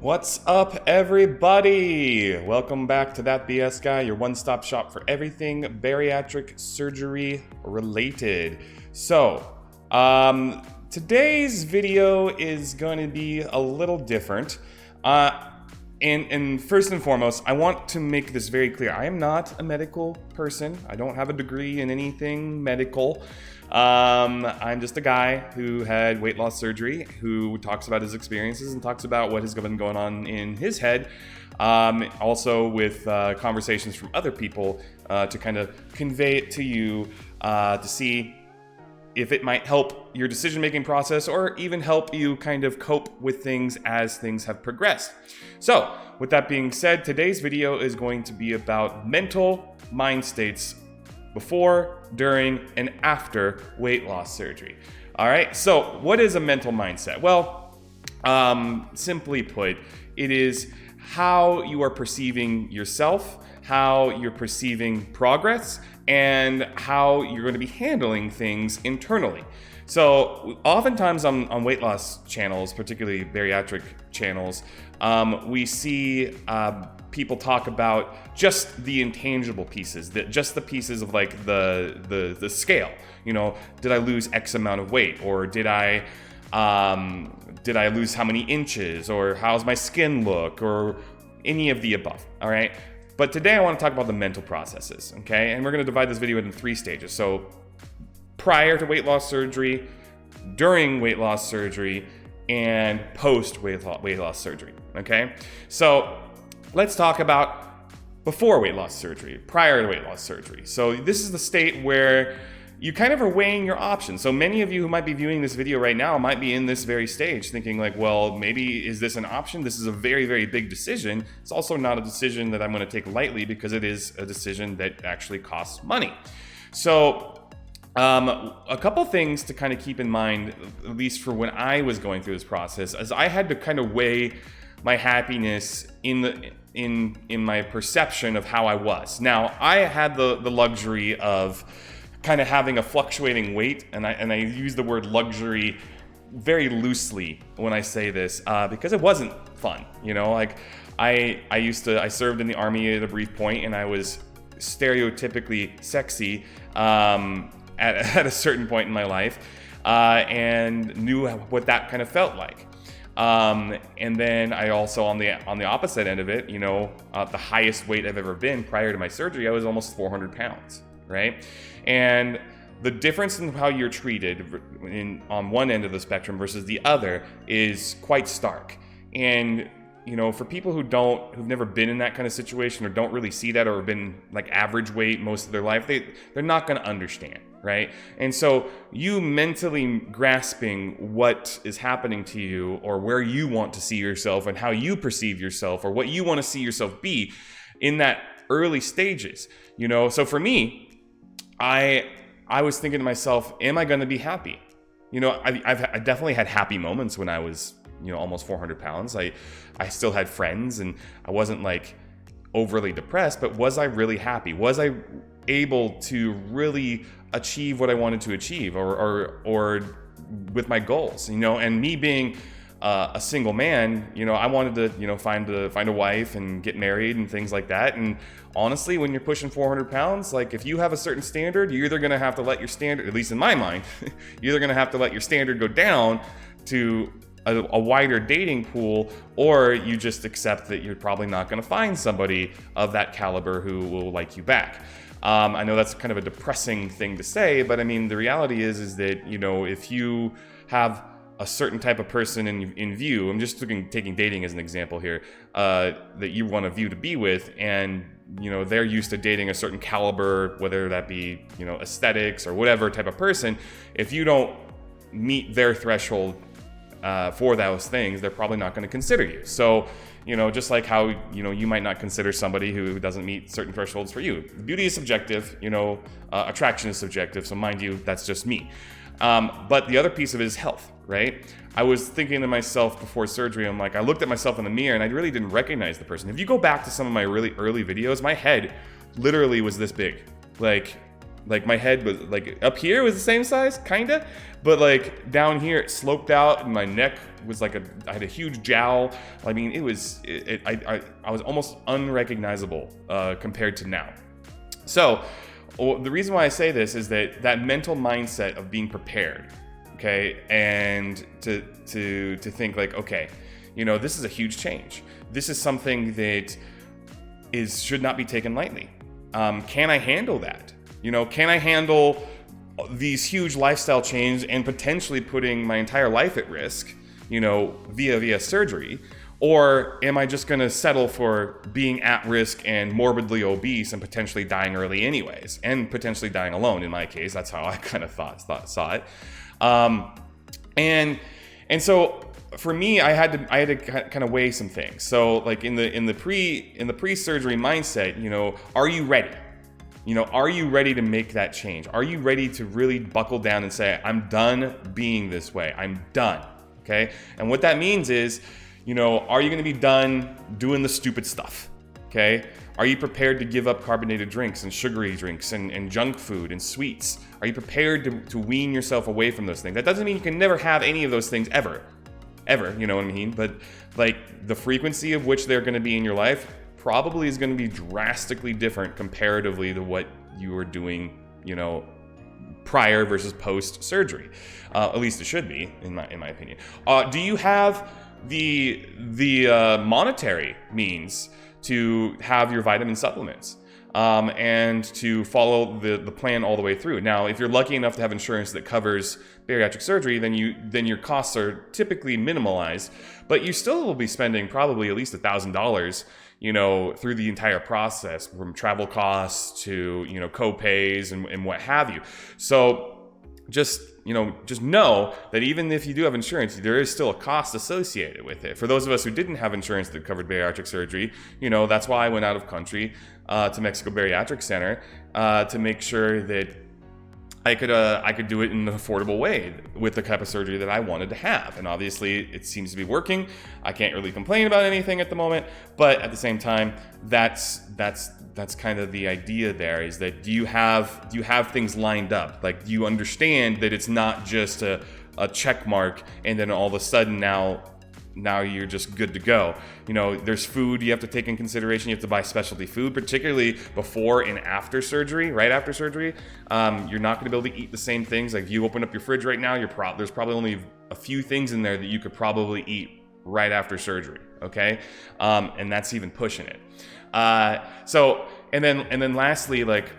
What's up, everybody? Welcome back to That BS Guy, your one-stop shop for everything bariatric surgery related. So, today's video is going to be a little different. And first and foremost, I want to make this very clear. I am not a medical person. I don't have a degree in anything medical. I'm just a guy who had weight loss surgery, who talks about his experiences and talks about what has been going on in his head. Also with conversations from other people to kind of convey it to you to see if it might help your decision-making process or even help you kind of cope with things as things have progressed. So, with that being said, today's video is going to be about mental mind states before, during, and after weight loss surgery. All right, so what is a mental mindset? Well, simply put, it is how you are perceiving yourself, how you're perceiving progress, and how you're going to be handling things internally. So oftentimes on weight loss channels, particularly bariatric channels, we see people talk about just the intangible pieces, just the pieces of like the scale. You know, did I lose X amount of weight, or did I lose how many inches, or how's my skin look, or any of the above. All right. But today I want to talk about the mental processes, okay? And we're going to divide this video into 3 stages. So prior to weight loss surgery, during weight loss surgery, and post weight loss surgery, okay? So let's talk about before weight loss surgery, prior to weight loss surgery. So this is the state where you kind of are weighing your options. So many of you who might be viewing this video right now might be in this very stage thinking like, well, maybe is this an option? This is a very, very big decision. It's also not a decision that I'm going to take lightly because it is a decision that actually costs money. So a couple things to kind of keep in mind, at least for when I was going through this process, is I had to kind of weigh my happiness in my perception of how I was. Now, I had the luxury of kind of having a fluctuating weight, and I use the word luxury very loosely when I say this because it wasn't fun. You know, like I served in the Army at a brief point, and I was stereotypically sexy at a certain point in my life, and knew what that kind of felt like. And then I also on the opposite end of it, you know, the highest weight I've ever been prior to my surgery, I was almost 400 pounds. Right? And the difference in how you're treated on one end of the spectrum versus the other is quite stark. And, you know, for people who've never been in that kind of situation or don't really see that or have been like average weight most of their life, they're not going to understand, right? And so you mentally grasping what is happening to you or where you want to see yourself and how you perceive yourself or what you want to see yourself be in that early stages, you know? So for me, I was thinking to myself, am I going to be happy? You know, I definitely had happy moments when I was, you know, almost 400 pounds. I still had friends and I wasn't like overly depressed, but was I really happy? Was I able to really achieve what I wanted to achieve or with my goals, you know? And me being a single man, you know, I wanted to, you know, find a wife and get married and things like that. And honestly, when you're pushing 400 pounds, like if you have a certain standard, you're either going to have to let your standard, at least in my mind, you're either going to have to let your standard go down to a wider dating pool, or you just accept that you're probably not going to find somebody of that caliber who will like you back. I know that's kind of a depressing thing to say, but I mean, the reality is that, you know, if you have a certain type of person in view, I'm just taking dating as an example here, that you want a view to be with, and you know they're used to dating a certain caliber, whether that be, you know, aesthetics or whatever type of person. If you don't meet their threshold for those things, they're probably not going to consider you. So, you know, just like how, you know, you might not consider somebody who doesn't meet certain thresholds for you. Beauty is subjective, you know, attraction is subjective. So mind you, that's just me. But the other piece of it is health, right? I was thinking to myself before surgery, I'm like, I looked at myself in the mirror and I really didn't recognize the person. If you go back to some of my really early videos, my head literally was this big. Like, Like my head was like up here was the same size, kinda, but like down here it sloped out, and my neck was like I had a huge jowl. I mean, I was almost unrecognizable compared to now. So the reason why I say this is that mental mindset of being prepared, okay, and to think like, okay, this is a huge change. This is something that should not be taken lightly. Can I handle that? Can I handle these huge lifestyle changes and potentially putting my entire life at risk, via surgery? Or am I just going to settle for being at risk and morbidly obese and potentially dying early anyways, and potentially dying alone in my case? That's how I kind of saw it. And so for me, I had to kind of weigh some things. So like in the pre-surgery mindset, are you ready? Are you ready to make that change? Are you ready to really buckle down and say, I'm done being this way. I'm done. Okay. And what that means is, are you going to be done doing the stupid stuff? Okay. Are you prepared to give up carbonated drinks and sugary drinks and junk food and sweets? Are you prepared to wean yourself away from those things? That doesn't mean you can never have any of those things ever, you know what I mean? But like the frequency of which they're going to be in your life probably is going to be drastically different comparatively to what you were doing, prior versus post surgery. At least it should be, in my opinion. Do you have the monetary means to have your vitamin supplements and to follow the plan all the way through? Now, if you're lucky enough to have insurance that covers bariatric surgery, then your costs are typically minimalized, but you still will be spending probably at least $1,000, through the entire process, from travel costs to co-pays and what have you. So just know that even if you do have insurance, there is still a cost associated with it. For those of us who didn't have insurance that covered bariatric surgery, that's why I went out of country to Mexico Bariatric Center to make sure that I could do it in an affordable way with the type of surgery that I wanted to have. And obviously it seems to be working. I can't really complain about anything at the moment, but at the same time, that's kind of the idea there, is that do you have things lined up? Like, do you understand that it's not just a check mark and then all of a sudden now you're just good to go? There's food you have to take in consideration. You have to buy specialty food, particularly before and after surgery. Right after surgery, you're not going to be able to eat the same things. Like, if you open up your fridge right now, there's probably only a few things in there that you could probably eat right after surgery. Okay, and that's even pushing it. So and then lastly, like,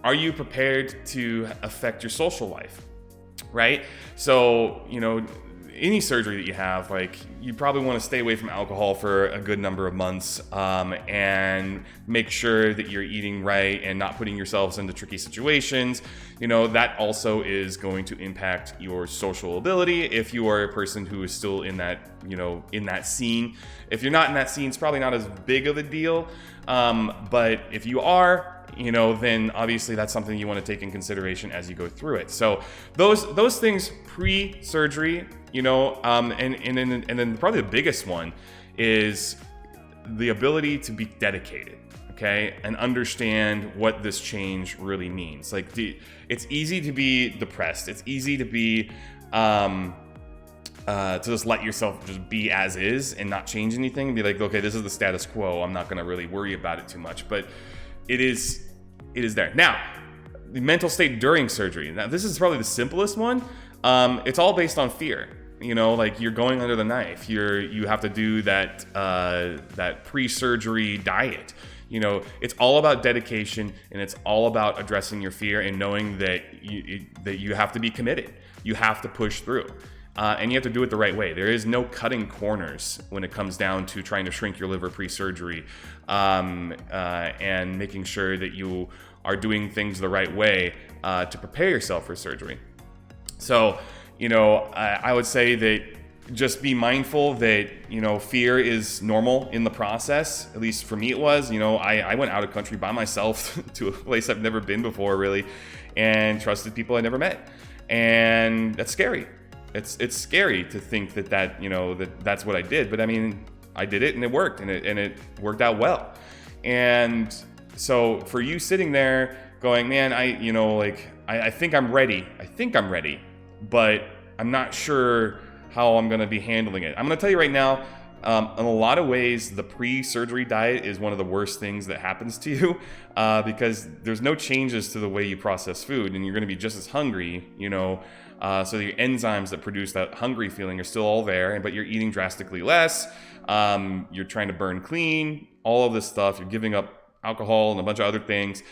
are you prepared to affect your social life? Right. So any surgery that you have, like, you probably want to stay away from alcohol for a good number of months, and make sure that you're eating right and not putting yourselves into tricky situations. That also is going to impact your social ability if you are a person who is still in that, in that scene. If you're not in that scene, it's probably not as big of a deal. But if you are, then obviously that's something you want to take in consideration as you go through it. So those things pre-surgery, and then probably the biggest one is the ability to be dedicated, okay, and understand what this change really means. Like, it's easy to be depressed. It's easy to be to just let yourself just be as is and not change anything and be like, okay, this is the status quo. I'm not going to really worry about it too much. But it is there. Now, the mental state during surgery. Now, this is probably the simplest one. It's all based on fear. Like, you're going under the knife. You have to do that pre-surgery diet. It's all about dedication, and it's all about addressing your fear and knowing that you have to be committed. You have to push through. And you have to do it the right way. There is no cutting corners when it comes down to trying to shrink your liver pre-surgery, and making sure that you are doing things the right way to prepare yourself for surgery. So, I would say that just be mindful that, fear is normal in the process. At least for me it was. I went out of country by myself to a place I've never been before, really, and trusted people I never met. And that's scary. It's scary to think that's what I did, but I mean, I did it and it worked, and it worked out well. And so for you sitting there going, man, I think I'm ready. But I'm not sure how I'm going to be handling it. I'm going to tell you right now, in a lot of ways, the pre-surgery diet is one of the worst things that happens to you because there's no changes to the way you process food, and you're going to be just as hungry, so your enzymes that produce that hungry feeling are still all there, but you're eating drastically less. You're trying to burn clean, all of this stuff. You're giving up alcohol and a bunch of other things,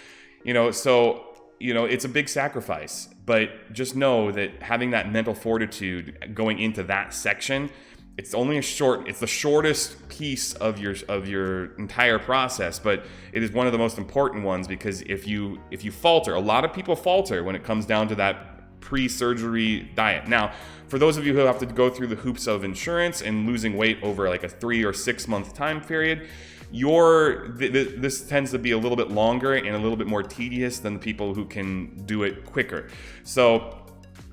it's a big sacrifice. But just know that having that mental fortitude going into that section, it's the shortest piece of your entire process, but it is one of the most important ones, because if you falter, a lot of people falter when it comes down to that pre-surgery diet. Now, for those of you who have to go through the hoops of insurance and losing weight over like a 3 or 6 month time period, this tends to be a little bit longer and a little bit more tedious than the people who can do it quicker. So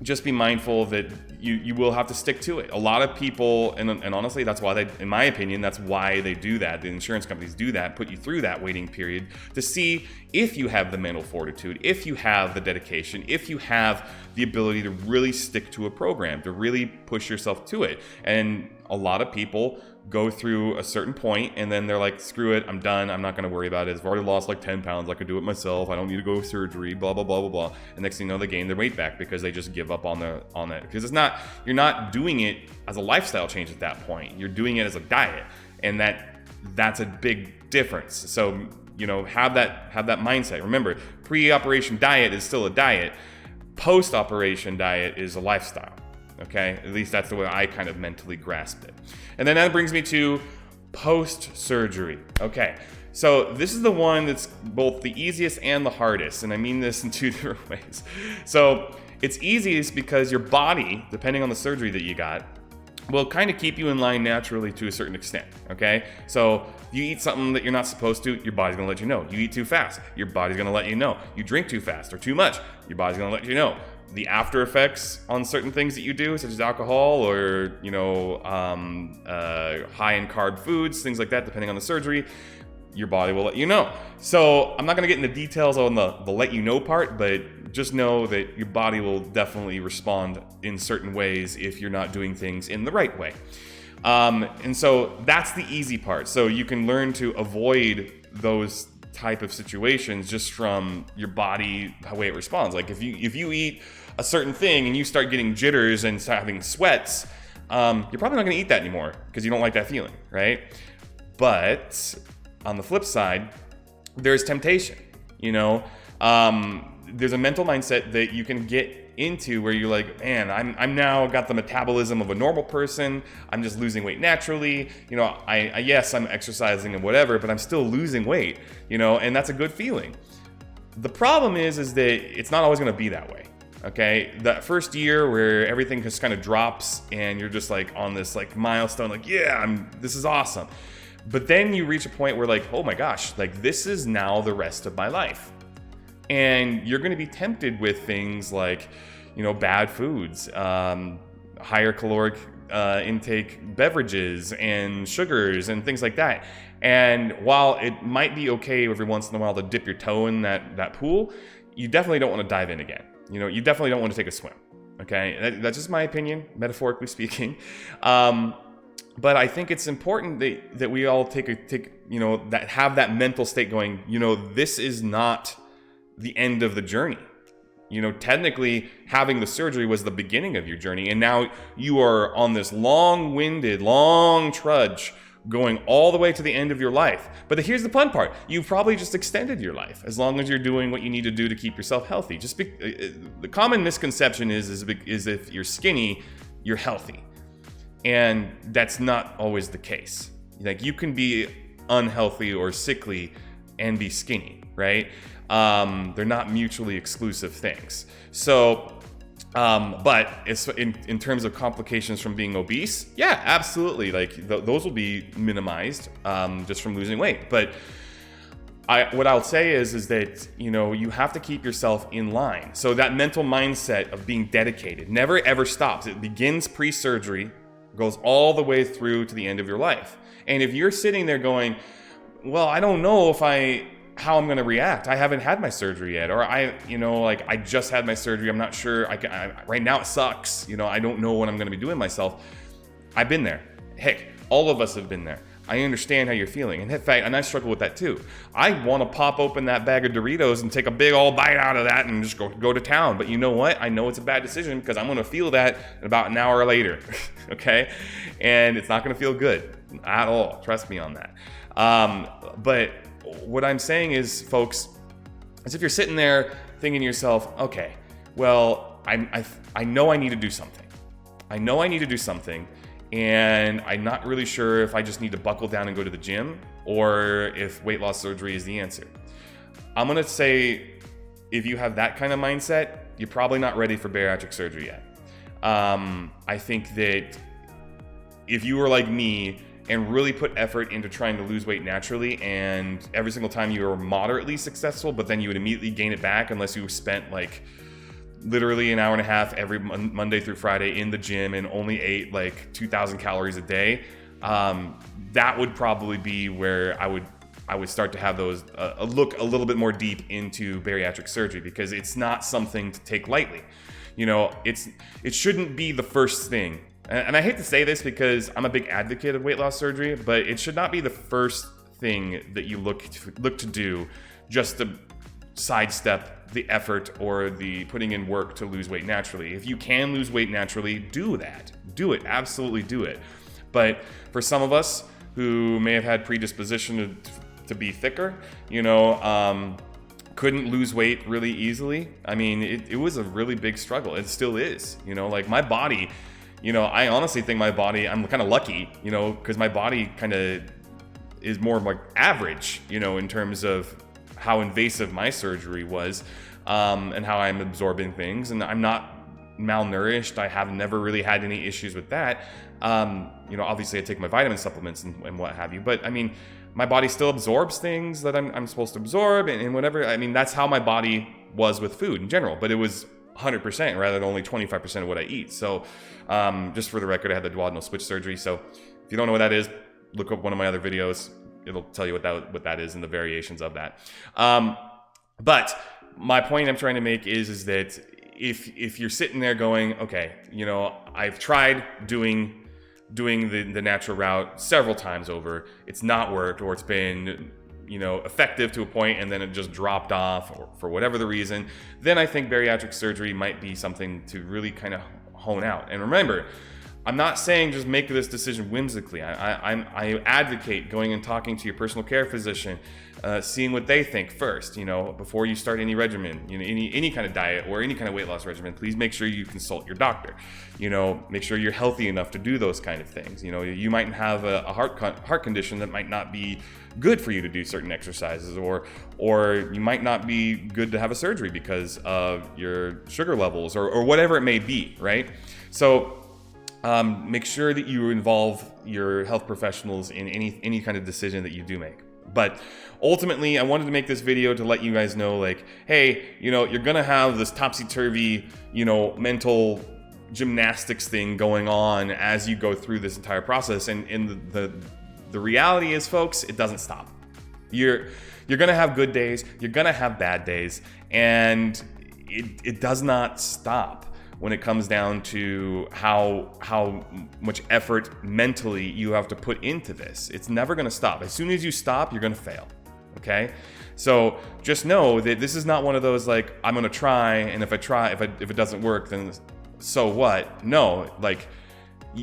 just be mindful that you will have to stick to it. A lot of people, and honestly, that's why in my opinion, that's why they do that. The insurance companies do that, put you through that waiting period to see if you have the mental fortitude, if you have the dedication, if you have the ability to really stick to a program, to really push yourself to it. And a lot of people go through a certain point and then they're like, screw it, I'm done, I'm not going to worry about it. I've already lost like 10 pounds, I could do it myself, I don't need to go to surgery, blah, blah, blah, blah, blah. And next thing you know, they gain their weight back because they just give up on it. Because you're not doing it as a lifestyle change at that point. You're doing it as a diet. And that's a big difference. So, have that mindset. Remember, pre-operation diet is still a diet. Post-operation diet is a lifestyle. Okay, at least that's the way I kind of mentally grasped it. And then that brings me to post-surgery. Okay, so this is the one that's both the easiest and the hardest, and I mean this in two different ways. So it's easiest because your body, depending on the surgery that you got, will kind of keep you in line naturally to a certain extent, okay? So you eat something that you're not supposed to, your body's gonna let you know. You eat too fast, your body's gonna let you know. You drink too fast or too much, your body's gonna let you know. The after effects on certain things that you do, such as alcohol or, high in carb foods, things like that, depending on the surgery, your body will let you know. So I'm not going to get into details on the let you know part, but just know that your body will definitely respond in certain ways if you're not doing things in the right way. And so that's the easy part. So you can learn to avoid those type of situations just from your body, the way it responds. Like if you eat a certain thing and you start getting jitters and start having sweats, you're probably not going to eat that anymore because you don't like that feeling, right? But on the flip side, there's temptation. There's a mental mindset that you can get into where you're like, man, I'm now got the metabolism of a normal person. I'm just losing weight naturally. Yes, I'm exercising and whatever, but I'm still losing weight. And that's a good feeling. The problem is that it's not always going to be that way. Okay, that first year where everything just kind of drops and you're just like on this like milestone, like, yeah, this is awesome. But then you reach a point where like, oh my gosh, like this is now the rest of my life. And you're going to be tempted with things like, bad foods, higher caloric intake beverages and sugars and things like that. And while it might be okay every once in a while to dip your toe in that pool, you definitely don't want to dive in again. You definitely don't want to take a swim. Okay, that's just my opinion, metaphorically speaking. But I think it's important that we all have that mental state going, this is not the end of the journey. Technically having the surgery was the beginning of your journey, and now you are on this long-winded, long trudge going all the way to the end of your life. But here's the fun part. You've probably just extended your life as long as you're doing what you need to do to keep yourself healthy. The common misconception is if you're skinny, you're healthy. And that's not always the case. Like you can be unhealthy or sickly and be skinny, right? They're not mutually exclusive things. So, but it's in terms of complications from being obese, yeah, absolutely. Like those will be minimized just from losing weight. But what I'll say is that you have to keep yourself in line. So that mental mindset of being dedicated never ever stops. It begins pre-surgery, goes all the way through to the end of your life. And if you're sitting there going, well, I don't know if I how I'm going to react. I haven't had my surgery yet, or I just had my surgery. I'm not sure. Right now it sucks. I don't know what I'm going to be doing myself. I've been there. Heck, all of us have been there. I understand how you're feeling. And in fact, and I struggle with that too. I want to pop open that bag of Doritos and take a big old bite out of that and just go to town. But you know what? I know it's a bad decision because I'm going to feel that about an hour later. Okay? And it's not going to feel good at all. Trust me on that. But what I'm saying is, folks, is if you're sitting there thinking to yourself, okay, well, I know I need to do something. I know I need to do something. And I'm not really sure if I just need to buckle down and go to the gym or if weight loss surgery is the answer. I'm going to say if you have that kind of mindset, you're probably not ready for bariatric surgery yet. I think that if you were like me and really put effort into trying to lose weight naturally, and every single time you were moderately successful, but then you would immediately gain it back unless you spent like literally an hour and a half every Monday through Friday in the gym and only ate like 2,000 calories a day, that would probably be where I would start to have those look a little bit more deep into bariatric surgery, because it's not something to take lightly. It shouldn't be the first thing. And I hate to say this because I'm a big advocate of weight loss surgery, but it should not be the first thing that you look to do just to sidestep the effort or the putting in work to lose weight naturally. If you can lose weight naturally, do that. Do it. Absolutely do it. But for some of us who may have had predisposition to be thicker, couldn't lose weight really easily. I mean, it was a really big struggle. It still is. Like my body, I honestly think my body, I'm kind of lucky, because my body kind of is more like average, in terms of how invasive my surgery was, and how I'm absorbing things, and I'm not malnourished. I have never really had any issues with that. Obviously I take my vitamin supplements and what have you, but I mean, my body still absorbs things that I'm supposed to absorb and whatever. I mean, that's how my body was with food in general, but it was 100% rather than only 25% of what I eat. So just for the record, I had the duodenal switch surgery. So if you don't know what that is, look up one of my other videos. It'll tell you what that is and the variations of that. But my point I'm trying to make is that if you're sitting there going, okay, I've tried doing the natural route several times over, it's not worked, or it's been effective to a point and then it just dropped off, or for whatever the reason, then I think bariatric surgery might be something to really kind of hone out. And remember, I'm not saying just make this decision whimsically. I advocate going and talking to your personal care physician, seeing what they think first. Before you start any regimen, any kind of diet or any kind of weight loss regimen, please make sure you consult your doctor. Make sure you're healthy enough to do those kind of things. You might have a heart condition that might not be good for you to do certain exercises, or you might not be good to have a surgery because of your sugar levels or whatever it may be, right? So make sure that you involve your health professionals in any kind of decision that you do make. But ultimately, I wanted to make this video to let you guys know, like, hey, you're gonna have this topsy-turvy, mental gymnastics thing going on as you go through this entire process. And the reality is, folks, it doesn't stop. You're gonna have good days, you're gonna have bad days, and it does not stop when it comes down to how much effort mentally you have to put into this. It's never gonna stop. As soon as you stop, you're gonna fail, okay? So just know that this is not one of those, like, I'm gonna try, and if it doesn't work, then so what? No, like,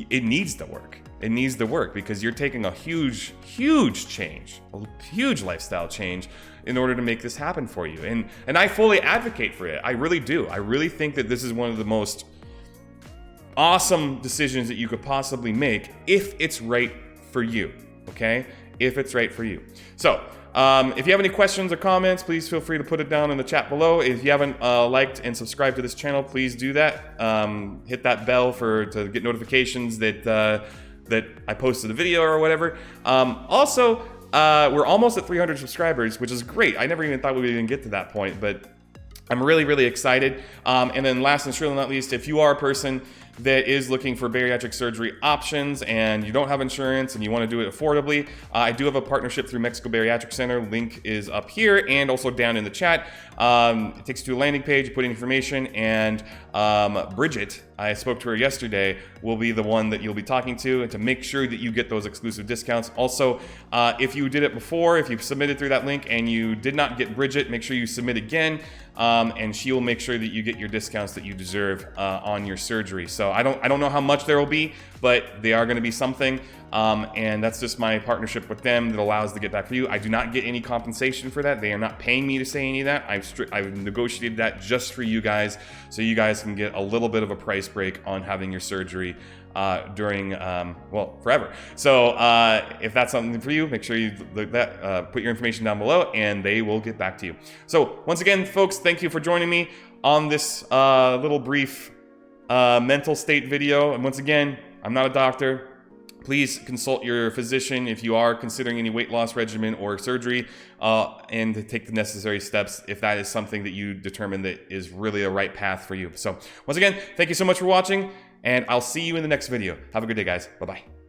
it needs to work. It needs to work because you're taking a huge change, a huge lifestyle change in order to make this happen for you. And I fully advocate for it. I really do. I really think that this is one of the most awesome decisions that you could possibly make if it's right for you, okay? If it's right for you. So, if you have any questions or comments, please feel free to put it down in the chat below. If you haven't liked and subscribed to this channel, please do that. Hit that bell to get notifications that I posted a video or whatever. Also, we're almost at 300 subscribers, which is great. I never even thought we would even get to that point, but I'm really, really excited. And then last and surely not least, if you are a person that is looking for bariatric surgery options and you don't have insurance and you want to do it affordably, I do have a partnership through Mexico Bariatric Center. Link is up here and also down in the chat. It takes you to a landing page, you put in information, and Bridget, I spoke to her yesterday, will be the one that you'll be talking to, and to make sure that you get those exclusive discounts. Also, if you did it before, if you submitted through that link and you did not get Bridget, make sure you submit again, and she will make sure that you get your discounts that you deserve on your surgery. So I don't know how much there will be, but they are going to be something, and that's just my partnership with them that allows to get back for you. I do not get any compensation for that. They are not paying me to say any of that. I've negotiated that just for you guys, so you guys can get a little bit of a price break on having your surgery during, well, forever. So if that's something for you, make sure you put your information down below and they will get back to you. So once again, folks, thank you for joining me on this little brief mental state video. And once again, I'm not a doctor. Please consult your physician if you are considering any weight loss regimen or surgery, and to take the necessary steps if that is something that you determine that is really a right path for you. So once again, thank you so much for watching, and I'll see you in the next video. Have a good day, guys. Bye-bye.